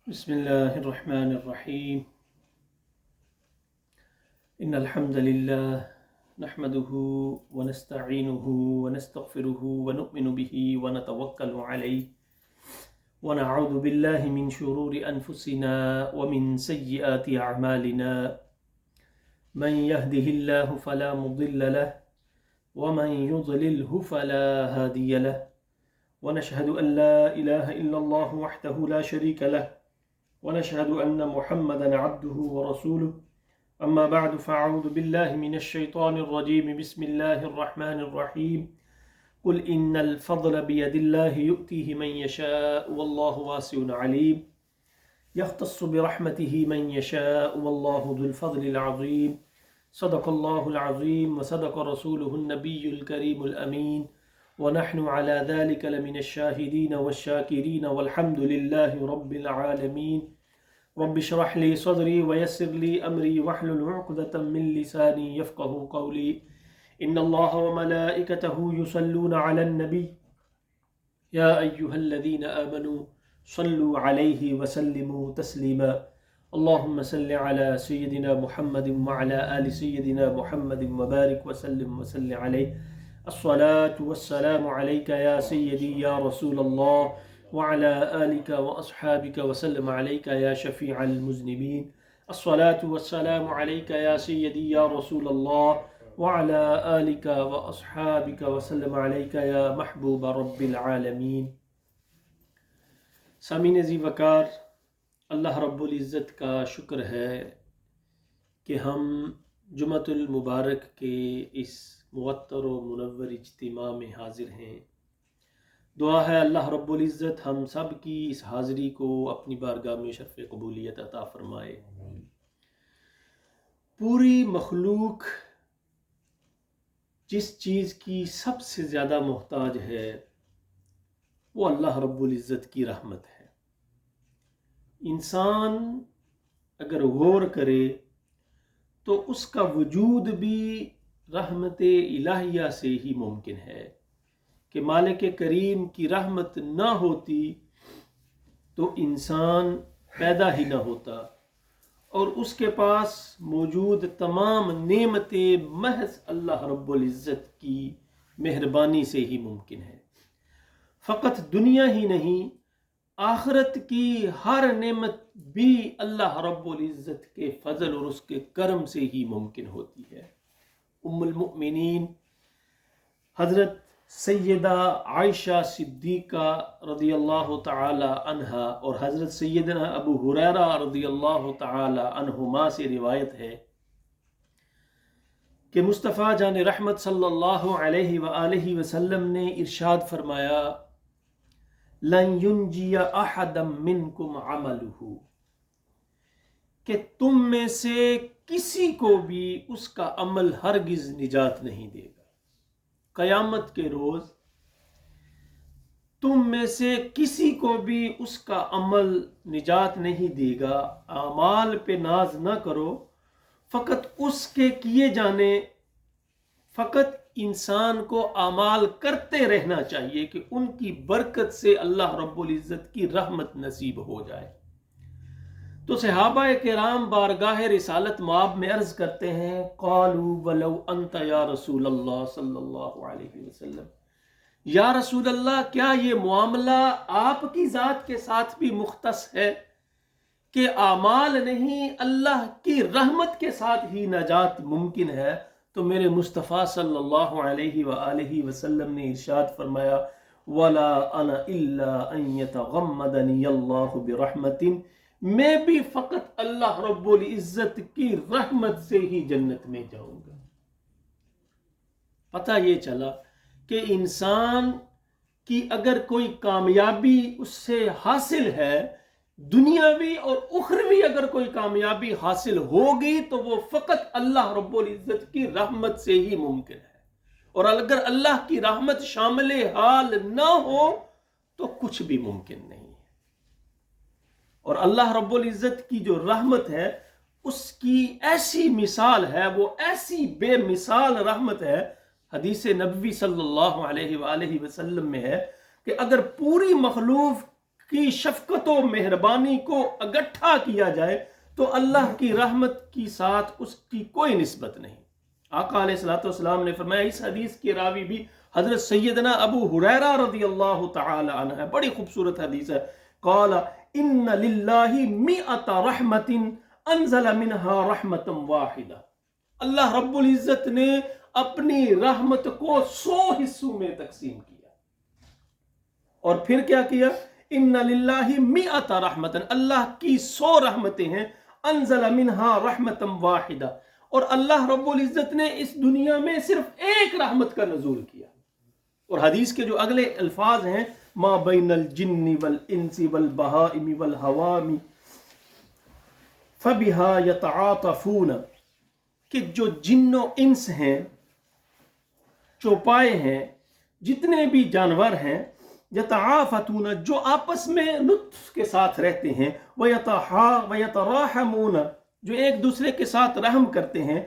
بسم الله الرحمن الرحيم. إن الحمد لله نحمده ونستعينه ونستغفره ونؤمن به ونتوكل عليه ونعوذ بالله من شرور أنفسنا ومن سيئات أعمالنا. من يهده الله فلا مضل له ومن يضلله فلا هادي له، ونشهد أن لا إله إلا الله وحده لا شريك له، ونشهد أن محمدا عبده ورسوله. أما بعد فأعوذ بالله من الشيطان الرجيم. بسم الله الرحمن الرحيم. قل إن الفضل بيد الله يؤتيه من يشاء والله واسع عليم. يختص برحمته من يشاء والله ذو الفضل العظيم. صدق الله العظيم وصدق رسوله النبي الكريم الأمين، ونحن على ذلك لمن الشاهدين والشاكرين والحمد لله رب العالمين. رب اشرح لي صدري ويسر لي أمري واحلل عقدة من لساني يفقه قولي. إن الله وملائكته يصلون على النبي يا أيها الذين آمنوا صلوا عليه وسلموا تسليما. اللهم صل على سيدنا محمد وعلى آل سيدنا محمد وبارك وسلم وسل عليه. الصلاة والسلام عليك يا سيدي يا رسول الله وعلى آلك وأصحابك وسلم عليك يا شفيع المذنبين. الصلاة والسلام عليك يا سيدي يا رسول الله وعلى آلك وأصحابك وسلم عليك يا محبوب رب العالمين. سامعین ذی وقار، اللہ رب العزت کا شکر ہے کہ ہم جمعۃ المبارک کے اس معطر و منور اجتماع میں حاضر ہیں۔ دعا ہے اللہ رب العزت ہم سب کی اس حاضری کو اپنی بارگاہ میں شرف قبولیت عطا فرمائے۔ پوری مخلوق جس چیز کی سب سے زیادہ محتاج ہے وہ اللہ رب العزت کی رحمت ہے۔ انسان اگر غور کرے تو اس کا وجود بھی رحمت الہیہ سے ہی ممکن ہے کہ مالک کریم کی رحمت نہ ہوتی تو انسان پیدا ہی نہ ہوتا، اور اس کے پاس موجود تمام نعمتیں محض اللہ رب العزت کی مہربانی سے ہی ممکن ہے۔ فقط دنیا ہی نہیں، آخرت کی ہر نعمت بھی اللہ رب العزت کے فضل اور اس کے کرم سے ہی ممکن ہوتی ہے۔ ام المؤمنین حضرت سیدہ عائشہ صدیقہ رضی اللہ تعالی عنہا اور حضرت سیدنا ابو ہریرہ رضی اللہ تعالی عنہما سے روایت ہے کہ مصطفیٰ جان رحمت صلی اللہ علیہ وآلہ وسلم نے ارشاد فرمایا، لن ینجی احدا منکم عملہ، کہ تم میں سے کسی کو بھی اس کا عمل ہرگز نجات نہیں دے گا۔ قیامت کے روز تم میں سے کسی کو بھی اس کا عمل نجات نہیں دے گا۔ اعمال پہ ناز نہ کرو، فقط اس کے کیے جانے، فقط انسان کو اعمال کرتے رہنا چاہیے کہ ان کی برکت سے اللہ رب العزت کی رحمت نصیب ہو جائے۔ تو صحابہ کرام بارگاہ رسالت مآب میں عرض کرتے ہیں، قالوا ولو انت یا رسول اللہ صلی اللہ علیہ وسلم، یا رسول اللہ کیا یہ معاملہ آپ کی ذات کے ساتھ بھی مختص ہے کہ اعمال نہیں اللہ کی رحمت کے ساتھ ہی نجات ممکن ہے؟ تو میرے مصطفیٰ صلی اللہ علیہ وآلہ وسلم نے ارشاد فرمایا، ولا انا الا ان یتغمدنی اللہ برحمت، میں بھی فقط اللہ رب العزت کی رحمت سے ہی جنت میں جاؤں گا۔ پتہ یہ چلا کہ انسان کی اگر کوئی کامیابی اس سے حاصل ہے، دنیاوی اور اخروی اگر کوئی کامیابی حاصل ہوگی تو وہ فقط اللہ رب العزت کی رحمت سے ہی ممکن ہے، اور اگر اللہ کی رحمت شامل حال نہ ہو تو کچھ بھی ممکن نہیں ہے۔ اور اللہ رب العزت کی جو رحمت ہے اس کی ایسی مثال ہے، وہ ایسی بے مثال رحمت ہے، حدیث نبوی صلی اللہ علیہ وآلہ وسلم میں ہے کہ اگر پوری مخلوق کی شفقت و مہربانی کو اکٹھا کیا جائے تو اللہ کی رحمت کی ساتھ اس کی کوئی نسبت نہیں۔ آقا علیہ الصلوۃ والسلام نے فرمایا، اس حدیث کے راوی بھی حضرت سیدنا ابو ہریرہ رضی اللہ تعالی عنہ ہے، بڑی خوبصورت حدیث ہے۔ قال ان للہ مئۃ رحمت انزل منها رحمۃ واحدہ، اللہ رب العزت نے اپنی رحمت کو 100 حصوں میں تقسیم کیا، اور پھر کیا کیا؟ ان للہ مئۃ رحمت، اللہ کی 100 رحمتیں ہیں، انزل منها رحمۃ واحدہ، اور اللہ رب العزت نے اس دنیا میں صرف ایک رحمت کا نزول کیا۔ اور حدیث کے جو اگلے الفاظ ہیں، ما بین الجن والانس والبہائم والحوام فبها یتعاطفون، کہ جو جن و انس ہیں، چوپائے ہیں، جتنے بھی جانور ہیں، یتعافتون، جو آپس میں لطف کے ساتھ رہتے ہیں، ویتراحمون، جو ایک دوسرے کے ساتھ رحم کرتے ہیں،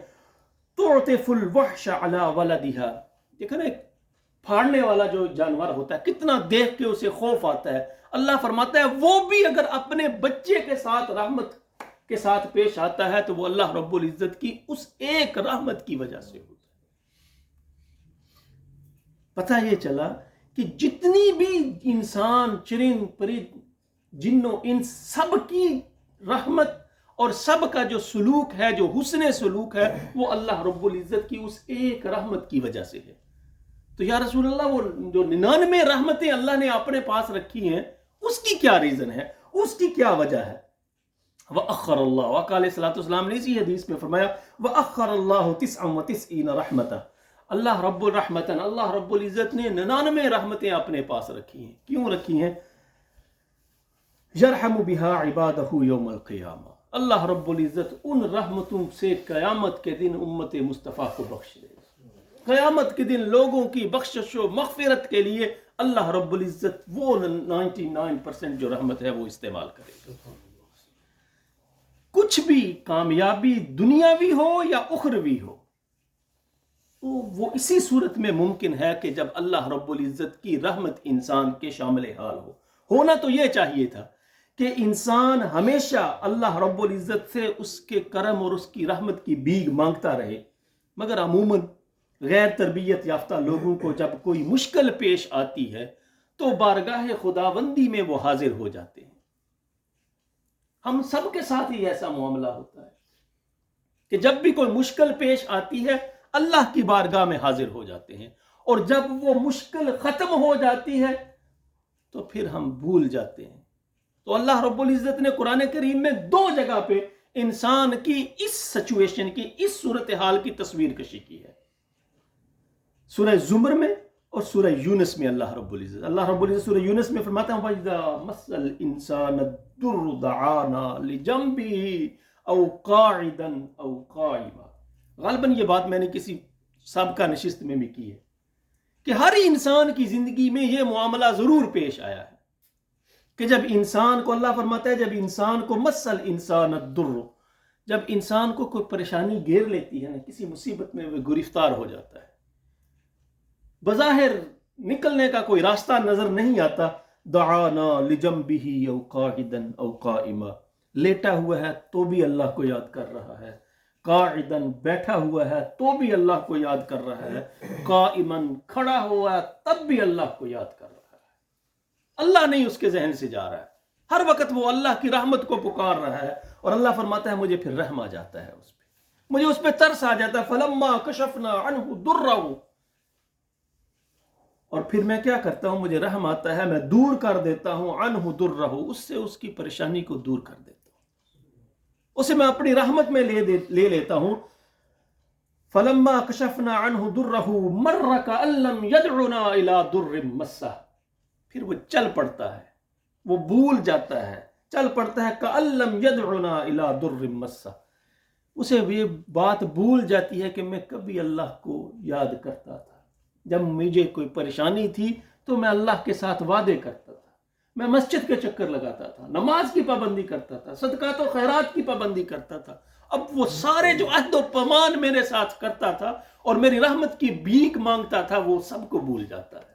تعطف الوحش علی ولدها، دیکھیں نا، ایک پھاڑنے والا جو جانور ہوتا ہے کتنا دیکھ کے اسے خوف آتا ہے، اللہ فرماتا ہے وہ بھی اگر اپنے بچے کے ساتھ رحمت کے ساتھ پیش آتا ہے تو وہ اللہ رب العزت کی اس ایک رحمت کی وجہ سے ہوتا ہے۔ پتہ یہ چلا کہ جتنی بھی انسان، چرند پرند، جن و انس، سب کی رحمت اور سب کا جو سلوک ہے، جو حسن سلوک ہے، وہ اللہ رب العزت کی اس ایک رحمت کی وجہ سے ہے۔ تو یا رسول اللہ، وہ جو 99 رحمتیں اللہ نے اپنے پاس رکھی ہیں، اس کی کیا ریزن ہے، اس کی کیا وجہ ہے؟ وَأَخَّرَ اللَّهُ، آقا علیہ الصلوۃ والسلام نے اسی حدیث میں فرمایا، وَأَخَّرَ اللَّهُ 99 رحمتًا، اللہ رب الرحمتً، اللہ رب العزت نے 99 رحمتیں اپنے پاس رکھی ہیں۔ کیوں رکھی ہیں؟ یرحم بها عبادہ یوم القیامہ، اللہ رب العزت ان رحمتوں سے قیامت کے دن امت مصطفیٰ کو بخش دے گا۔ قیامت کے دن لوگوں کی بخشش و مغفرت کے لیے اللہ رب العزت وہ 99% جو رحمت ہے وہ استعمال کرے گا۔ کچھ بھی کامیابی دنیاوی ہو یا اخروی ہو، تو وہ اسی صورت میں ممکن ہے کہ جب اللہ رب العزت کی رحمت انسان کے شامل حال ہو۔ ہونا تو یہ چاہیے تھا کہ انسان ہمیشہ اللہ رب العزت سے اس کے کرم اور اس کی رحمت کی بھیک مانگتا رہے، مگر عموماً غیر تربیت یافتہ لوگوں کو جب کوئی مشکل پیش آتی ہے تو بارگاہ خداوندی میں وہ حاضر ہو جاتے ہیں۔ ہم سب کے ساتھ ہی ایسا معاملہ ہوتا ہے کہ جب بھی کوئی مشکل پیش آتی ہے اللہ کی بارگاہ میں حاضر ہو جاتے ہیں، اور جب وہ مشکل ختم ہو جاتی ہے تو پھر ہم بھول جاتے ہیں۔ تو اللہ رب العزت نے قرآن کریم میں 2 جگہ پہ انسان کی اس سچویشن کی، اس صورتحال کی تصویر کشی کی ہے، سورہ زمر میں اور سورہ یونس میں۔ اللہ رب العزت سورہ یونس میں فرماتا ہے، وَإِذَا مَسَّ الْإِنسَانَ الضُّرُّ دَعَانَا لِجَنبِهِ أَوْ قَاعِدًا أَوْ قَائِمًا۔ غالباً یہ بات میں نے کسی سابقہ نشست میں بھی کی ہے کہ ہر انسان کی زندگی میں یہ معاملہ ضرور پیش آیا ہے کہ جب انسان کو، اللہ فرماتا ہے، جب انسان کو مَسَّ الْإِنسَانَ الضُّرُّ، جب انسان کو کوئی پریشانی گھیر لیتی ہے نا، کسی مصیبت میں وہ گرفتار ہو جاتا ہے، بظاہر نکلنے کا کوئی راستہ نظر نہیں آتا، دعانا لجنبہ او قاعدا او قائما، لیٹا ہوا ہے تو بھی اللہ کو یاد کر رہا ہے، قاعدا بیٹھا ہوا ہے تو بھی اللہ کو یاد کر رہا ہے، قائما کھڑا ہوا ہے تب بھی اللہ کو یاد کر رہا ہے۔ اللہ نہیں اس کے ذہن سے جا رہا ہے، ہر وقت وہ اللہ کی رحمت کو پکار رہا ہے، اور اللہ فرماتا ہے مجھے پھر رحم آ جاتا ہے اس پہ، مجھے اس پہ ترس آ جاتا ہے، فلما کشفنا عنہ ضرہ، اور پھر میں کیا کرتا ہوں، مجھے رحم آتا ہے، میں دور کر دیتا ہوں عنہ ضرہ، اس سے اس کی پریشانی کو دور کر دیتا ہوں، اسے میں اپنی رحمت میں لے لیتا ہوں۔ فلما کشفنا عنہ ضرہ مر کأن لم یدعنا الی ضر مسہ، پھر وہ چل پڑتا ہے، وہ بھول جاتا ہے، چل پڑتا ہے، کأن لم یدعنا الی ضر مسہ، اسے یہ بات بھول جاتی ہے کہ میں کبھی اللہ کو یاد کرتا تھا، جب مجھے کوئی پریشانی تھی تو میں اللہ کے ساتھ وعدے کرتا تھا، میں مسجد کے چکر لگاتا تھا، نماز کی پابندی کرتا تھا، صدقات و خیرات کی پابندی کرتا تھا، اب وہ سارے جو عہد و پیمان میرے ساتھ کرتا تھا اور میری رحمت کی بھیک مانگتا تھا وہ سب کو بھول جاتا ہے،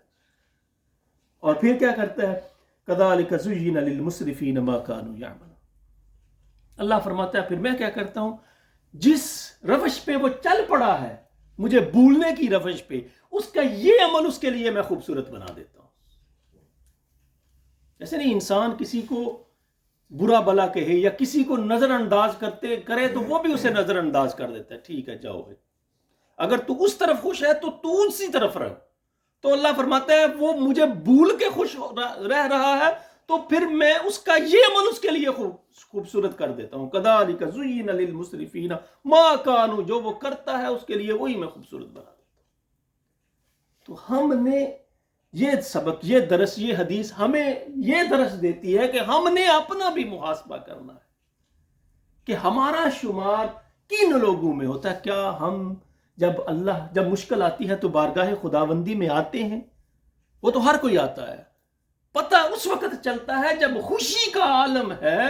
اور پھر کیا کرتا ہے، کذالک زین للمسرفین ما کانوا یعملون۔ اللہ فرماتا ہے پھر میں کیا کرتا ہوں، جس روش پہ وہ چل پڑا ہے مجھے بھولنے کی روش پہ، اس کا یہ عمل اس کے لیے میں خوبصورت بنا دیتا ہوں۔ ایسے نہیں انسان کسی کو برا بلا کہے یا کسی کو نظر انداز کرے تو وہ بھی اسے نظر انداز کر دیتا ہے، ٹھیک ہے جاؤ بھائی، اگر تو اس طرف خوش ہے تو تو اسی طرف رہ۔ تو اللہ فرماتا ہے وہ مجھے بھول کے خوش رہ رہا ہے تو پھر میں اس کا یہ عمل اس کے لیے خوبصورت کر دیتا ہوں۔ کذالک زین للمسرفین ما کانوا، جو وہ کرتا ہے اس کے لیے وہی میں خوبصورت بنا دیتا ہوں۔ تو ہم نے یہ سبق، یہ درس، یہ حدیث ہمیں یہ درس دیتی ہے کہ ہم نے اپنا بھی محاسبہ کرنا ہے کہ ہمارا شمار کن لوگوں میں ہوتا ہے۔ کیا ہم جب مشکل آتی ہے تو بارگاہ خداوندی میں آتے ہیں؟ وہ تو ہر کوئی آتا ہے، پتہ اس وقت چلتا ہے جب خوشی کا عالم ہے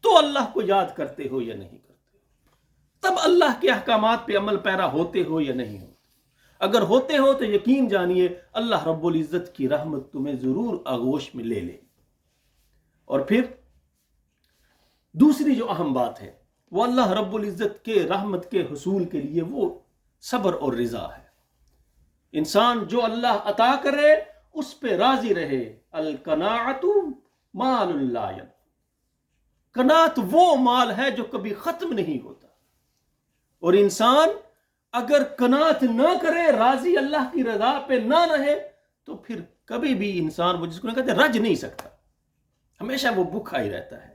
تو اللہ کو یاد کرتے ہو یا نہیں کرتے، تب اللہ کے احکامات پہ عمل پیرا ہوتے ہو یا نہیں ہوتے۔ اگر ہوتے ہو تو یقین جانیے اللہ رب العزت کی رحمت تمہیں ضرور آغوش میں لے لے۔ اور پھر دوسری جو اہم بات ہے وہ اللہ رب العزت کے رحمت کے حصول کے لیے وہ صبر اور رضا ہے۔ انسان جو اللہ عطا کرے اس پہ راضی رہے۔ القناعۃ مال لا ينفد، قناعت وہ مال ہے جو کبھی ختم نہیں ہوتا۔ اور انسان اگر قناعت نہ کرے، راضی اللہ کی رضا پہ نہ رہے، تو پھر کبھی بھی انسان وہ جس کو کہتے ہیں رج نہیں سکتا، ہمیشہ وہ بھوکا ہی رہتا ہے۔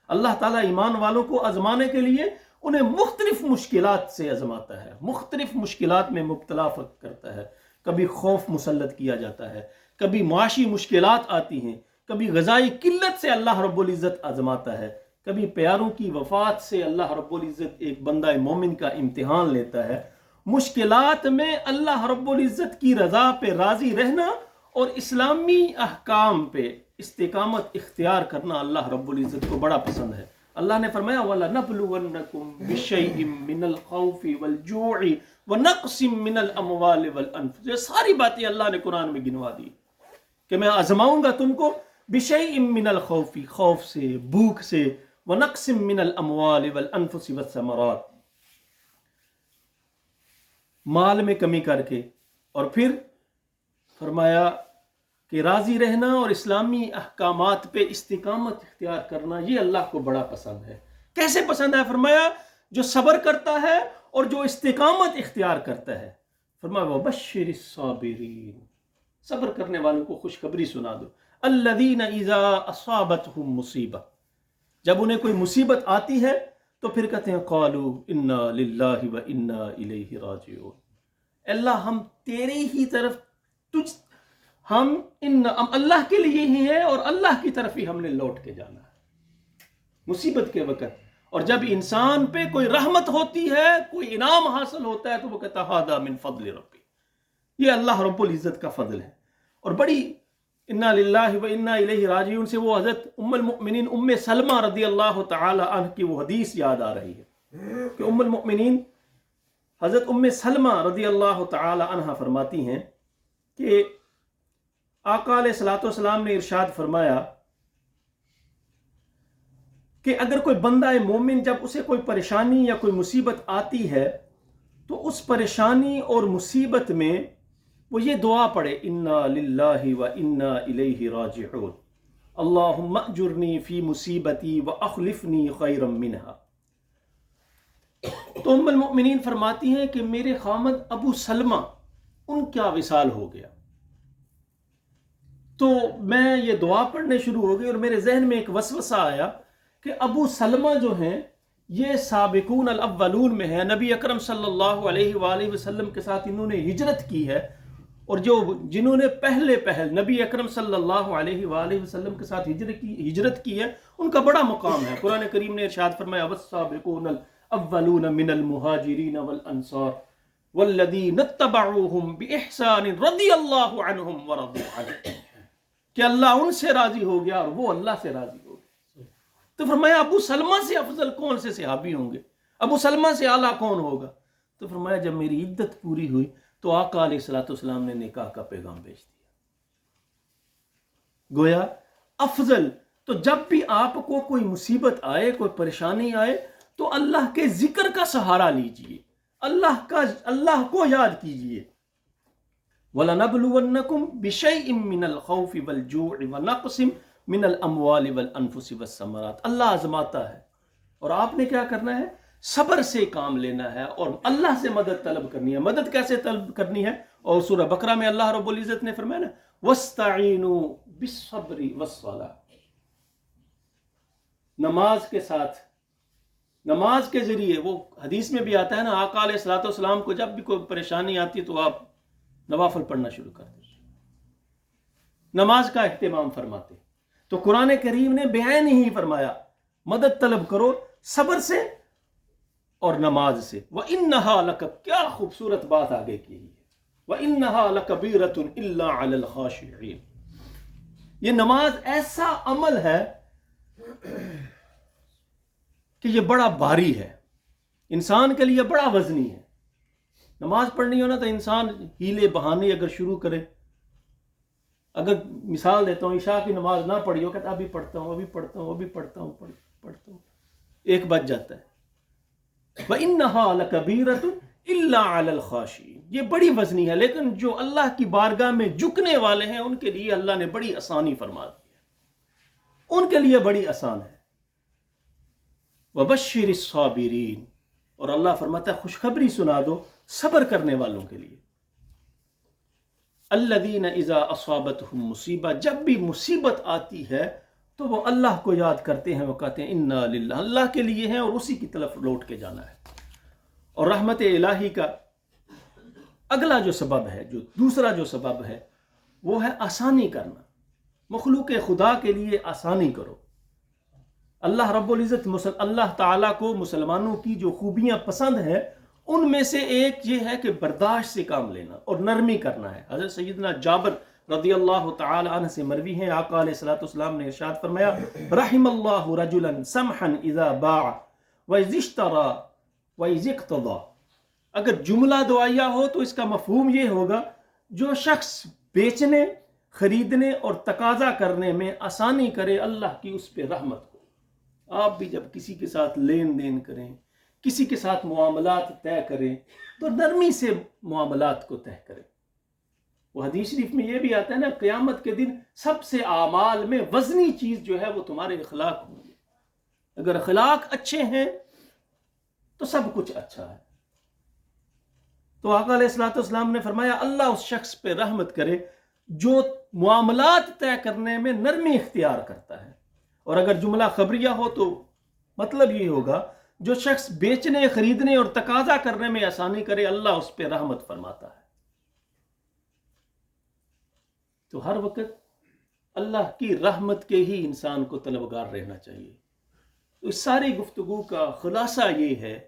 اللہ تعالیٰ ایمان والوں کو آزمانے کے لیے انہیں مختلف مشکلات سے آزماتا ہے، مختلف مشکلات میں مبتلا کرتا ہے۔ کبھی خوف مسلط کیا جاتا ہے، کبھی معاشی مشکلات آتی ہیں، کبھی غذائی قلت سے اللہ رب العزت آزماتا ہے، کبھی پیاروں کی وفات سے اللہ رب العزت ایک بندہ مومن کا امتحان لیتا ہے۔ مشکلات میں اللہ رب العزت کی رضا پہ راضی رہنا اور اسلامی احکام پہ استقامت اختیار کرنا اللہ رب العزت کو بڑا پسند ہے۔ اللہ نے فرمایا وَلَنَبْلُوَنَّكُمْ بِشَيْءٍ مِّنَ الْخَوْفِ وَالْجُوعِ وَنَقْصٍ مِّنَ الْأَمْوَالِ وَالْأَنفُسِ، یہ ساری باتیں اللہ نے قرآن میں گنوا دی کہ میں آزماؤں گا تم کو بِشَيْءٍ مِّنَ الْخَوْفِ، خوف سے، بھوک سے، وَنَقْصٍ مِّنَ الْأَمْوَالِ وَالْأَنفُسِ وَالثَّمَرَاتِ، مال میں کمی کر کے۔ اور پھر فرمایا کہ راضی رہنا اور اسلامی احکامات پہ استقامت اختیار کرنا یہ اللہ کو بڑا پسند ہے۔ کیسے پسند ہے؟ فرمایا جو صبر کرتا ہے اور جو استقامت اختیار کرتا ہے۔ فرمایا وَبَشِّرِ الصَّابِرِينَ، صبر کرنے والوں کو خوشخبری سنا دو۔ الَّذِينَ إِذَا أَصَابَتْهُمْ مُصِیبَةٌ، جب انہیں کوئی مصیبت آتی ہے تو پھر کہتے ہیں قَالُوا إِنَّا لِلَّهِ وَإِنَّا إِلَيْهِ رَاجِعُونَ، اللہ ہم تیری ہی طرف ہم اللہ کے لیے ہی ہیں اور اللہ کی طرف ہی ہم نے لوٹ کے جانا ہے مصیبت کے وقت۔ اور جب انسان پہ کوئی رحمت ہوتی ہے، کوئی انعام حاصل ہوتا ہے تو وہ کہتا ھذا من فضل ربی، یہ اللہ رب العزت کا فضل ہے۔ اور بڑی انا للہ و انا الیہ راجعون سے وہ حضرت ام المؤمنین ام سلمہ رضی اللہ تعالی عنہ کی وہ حدیث یاد آ رہی ہے کہ ام المؤمنین حضرت ام سلمہ رضی اللہ تعالی عنہ فرماتی ہیں کہ آقا علیہ الصلوۃ والسلام نے ارشاد فرمایا کہ اگر کوئی بندہ مومن جب اسے کوئی پریشانی یا کوئی مصیبت آتی ہے تو اس پریشانی اور مصیبت میں وہ یہ دعا پڑھے انا للہ و انا الیہ راجعون، اللہم اجرنی فی مصیبتی و اخلفنی خیرا منہا۔ تو ام المؤمنین فرماتی ہیں کہ میرے خامد ابو سلمہ ان کا وصال ہو گیا، تو میں یہ دعا پڑھنے شروع ہو گئی اور میرے ذہن میں ایک وسوسہ آیا کہ ابو سلمہ جو ہیں یہ سابقون الاولون میں ہیں، نبی اکرم صلی اللہ علیہ وآلہ وسلم کے ساتھ انہوں نے ہجرت کی ہے، اور جنہوں نے پہلے نبی اکرم صلی اللہ علیہ وآلہ وسلم کے ساتھ ہجرت کی ہے ان کا بڑا مقام ہے۔ قرآن کریم نے ارشاد فرمایا والسابقون الاولون من المہاجرین والانصار والذین اتبعوہم بإحسان رضی اللہ عنہم ورضوا عنہ، کہ اللہ ان سے راضی ہو گیا اور وہ اللہ سے راضی ہو گیا۔ تو فرمایا ابو سلمہ سے افضل کون سے صحابی ہوں گے، ابو سلمہ سے اعلیٰ کون ہوگا؟ تو فرمایا جب میری عدت پوری ہوئی تو آقا علیہ الصلوۃ والسلام نے نکاح کا پیغام بھیج دیا۔ گویا افضل. تو جب بھی آپ کو کوئی مصیبت آئے، کوئی پریشانی آئے، تو اللہ کے ذکر کا سہارا لیجئے، اللہ کو یاد کیجئے. وَلَنَبْلُوَنَّكُمْ بِشَيْءٍ مِّنَ الْخَوْفِ وَالْجُوعِ وَنَقْصٍ مِّنَ الْأَمْوَالِ وَالْأَنفُسِ وَالثَّمَرَاتِ. اللہ آزماتا ہے، اور آپ نے کیا کرنا ہے؟ صبر سے کام لینا ہے اور اللہ سے مدد طلب کرنی ہے. مدد کیسے طلب کرنی ہے؟ اور سورہ بقرہ میں اللہ رب العزت نے فرمایا نا وَاسْتَعِينُوا بِالصَّبْرِ وَالصَّلَاةِ. نماز کے ساتھ، نماز کے ذریعے، وہ حدیث میں بھی آتا ہے نا، آقا علیہ الصلوۃ والسلام کو جب بھی کوئی پریشانی آتی تو آپ نوافل پڑھنا شروع کر دیں، نماز کا اہتمام فرماتے. تو قرآن کریم نے بعین ہی فرمایا مدد طلب کرو صبر سے اور نماز سے. وَإِنَّهَا لَكَ، کیا خوبصورت بات آگے کی ہے، وَإِنَّهَا لَكَبِيرَةٌ إِلَّا عَلَى الْخَاشِعِينَ. یہ نماز ایسا عمل ہے کہ یہ بڑا بھاری ہے، انسان کے لیے بڑا وزنی ہے. نماز پڑھنی ہو نا تو انسان ہیلے بہانے اگر شروع کرے، اگر مثال دیتا ہوں عشاء کی نماز نہ پڑھی ہو، کہتا ابھی پڑھتا ہوں، ابھی پڑھتا ہوں، ابھی پڑھتا ہوں، پڑھتا ہوں، 1 بج جاتا ہے. وَإِنَّهَا لَكَبِيرَةٌ إِلَّا عَلَى الْخَاشِعِينَ. یہ بڑی وزنی ہے، لیکن جو اللہ کی بارگاہ میں جھکنے والے ہیں ان کے لیے اللہ نے بڑی آسانی فرما دی ہے، ان کے لیے بڑی آسان ہے. وَبَشِّرِ الصَّابِرِينَ، اور اللہ فرماتا ہے خوشخبری سنا دو صبر کرنے والوں کے لیے. الَّذِينَ إِذَا أَصَابَتْهُمْ مُصِیبَہ، جب بھی مصیبت آتی ہے تو وہ اللہ کو یاد کرتے ہیں، وہ کہتے ہیں اِنَّا لِلَّهِ، اللہ کے لیے ہیں اور اسی کی طرف لوٹ کے جانا ہے. اور رحمت الہی کا اگلا جو سبب ہے، جو دوسرا جو سبب ہے، وہ ہے آسانی کرنا. مخلوق خدا کے لیے آسانی کرو. اللہ رب العزت اللہ تعالیٰ کو مسلمانوں کی جو خوبیاں پسند ہیں ان میں سے ایک یہ ہے کہ برداشت سے کام لینا اور نرمی کرنا ہے. حضرت سیدنا جابر رضی اللہ تعالی عنہ سے مروی ہیں، آقا علیہ الصلوۃ والسلام نے ارشاد فرمایا رحم اللہ رجلا سمحا اذا باع واذا اشترى واذا اقتضى. اگر جملہ دعائیہ ہو تو اس کا مفہوم یہ ہوگا جو شخص بیچنے، خریدنے اور تقاضا کرنے میں آسانی کرے، اللہ کی اس پہ رحمت ہو. آپ بھی جب کسی کے ساتھ لین دین کریں، کسی کے ساتھ معاملات طے کریں تو نرمی سے معاملات کو طے کریں. وہ حدیث شریف میں یہ بھی آتا ہے نا قیامت کے دن سب سے اعمال میں وزنی چیز جو ہے وہ تمہارے اخلاق ہوں گے. اگر اخلاق اچھے ہیں تو سب کچھ اچھا ہے. تو آقا علیہ الصلوۃ والسلام نے فرمایا اللہ اس شخص پہ رحمت کرے جو معاملات طے کرنے میں نرمی اختیار کرتا ہے. اور اگر جملہ خبریہ ہو تو مطلب یہ ہوگا جو شخص بیچنے، خریدنے اور تقاضا کرنے میں آسانی کرے، اللہ اس پہ رحمت فرماتا ہے. تو ہر وقت اللہ کی رحمت کے ہی انسان کو طلبگار رہنا چاہیے. تو اس ساری گفتگو کا خلاصہ یہ ہے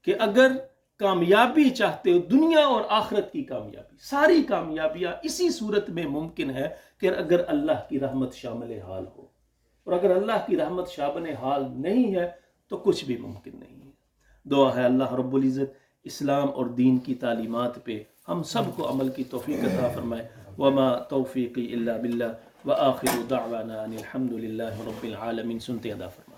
کہ اگر کامیابی چاہتے ہو، دنیا اور آخرت کی کامیابی، ساری کامیابیاں اسی صورت میں ممکن ہے کہ اگر اللہ کی رحمت شامل حال ہو. اور اگر اللہ کی رحمت شامل حال نہیں ہے تو کچھ بھی ممکن نہیں ہے. دعا ہے اللہ رب العزت اسلام اور دین کی تعلیمات پہ ہم سب کو عمل کی توفیق عطا فرمائے. وما توفیقی الا باللہ وآخر دعوانا ان الحمد للہ رب العالمین. سنتے ادا فرمائے.